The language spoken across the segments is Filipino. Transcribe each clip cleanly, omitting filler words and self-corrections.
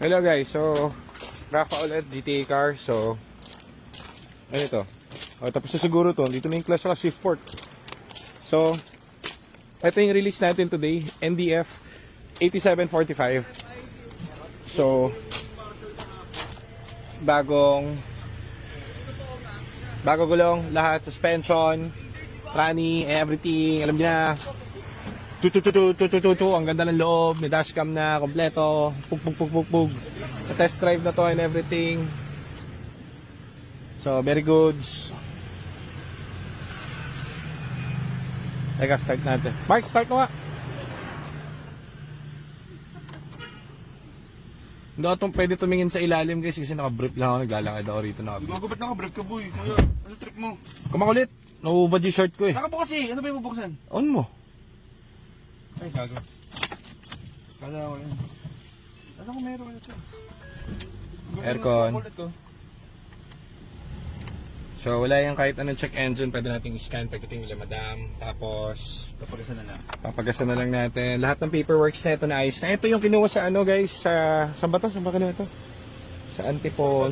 Hello guys, so Rafa ulit, GTA car. So ano ito? Tapos na siguro to. Dito na yung clutch at shift port. So ito yung release natin today, NDF 8745. So bago gulong, lahat, suspension, tranny, everything, alam niyo na. Ang ganda ng loob, may dashcam na kompleto, pug. Test drive na to and everything. So very good. Teka, start natin. Mark, start mo nga. Hindi ako pwede tumingin sa ilalim guys kasi naka-brief lang ako, naglalakad ako rito. Gago, ba't naka-brief ka boy? Kuya, ano trip mo? Kumakulit, nauubad yung shirt ko eh. Nakabukas eh, ano ba yung bubuksan? On mo. Ay, gago. Kala ko yun. Ano kung meron ka ito? Aircon. So wala yung kahit anong check engine, pwede nating scan pagdating nila madam. Tapos papagasan na lang natin. Lahat ng paperworks na ito na ayos na. Ito yung kinuha sa ano guys, sa saan ba to? Saan ba kinuha ito? Sa Antipon.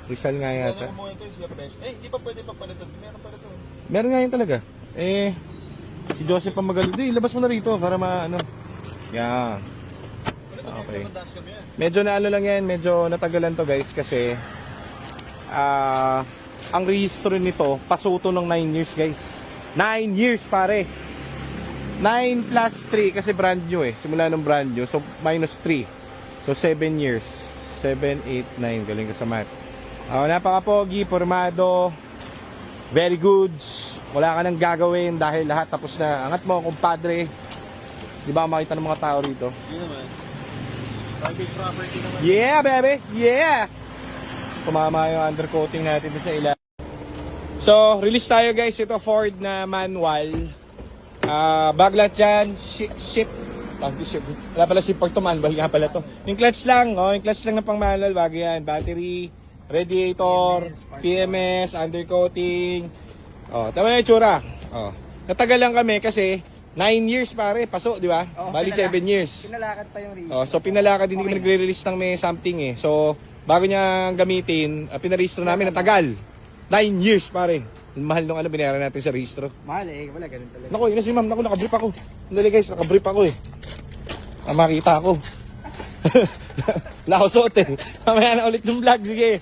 Rizal nga yata. Eh, hindi pa pwede papalitan. Meron pala ito. Meron nga yun talaga. Eh, si Joseph pa magaling. Di, labas mo na rito para maano. Yan. Okay. Medyo na ano lang yan, medyo natagalan to guys kasi ang rehistro nito, pasuto ng 9 years guys. 9 years pare. 9 plus 3 kasi brand new eh. Simula ng brand new. So minus 3. So 7 years. 7, 8, 9. Galing ka sa math. Napaka-pogi, formado. Very good. Wala ka nang gagawin dahil lahat tapos na. Angat mo, kumpadre. Di ba makita ng mga tao rito? Yun naman. Private property naman. Yeah, baby! Yeah! Tumama yung undercoating natin sa ilalim. So, release tayo guys. Ito Ford na manual. Baglat dyan. Ship. Wala pala ship port to, manual nga pala to. Yung clutch lang. Yung clutch lang na pang manual. Bago yan. Battery, radiator, PMS, undercoating. Tama yung itsura. Natagal lang kami kasi 9 years pare, paso, di ba? Bali 7 years. Pinalakad pa yung release. So pinalakad, hindi kami nagre-release ng may something eh. So bago niya gamitin, pinarehistro namin na tagal. 9 years pare. Mahal nung ano binayaran natin sa rehistro. Mahal eh, wala ganun talaga. Naku, yun na si ma'am, naku, nakabrief ako. Dali guys, nakabrief ako eh. Makita ako. Wala ako suot eh. Mamaya na ulit yung vlog, sige.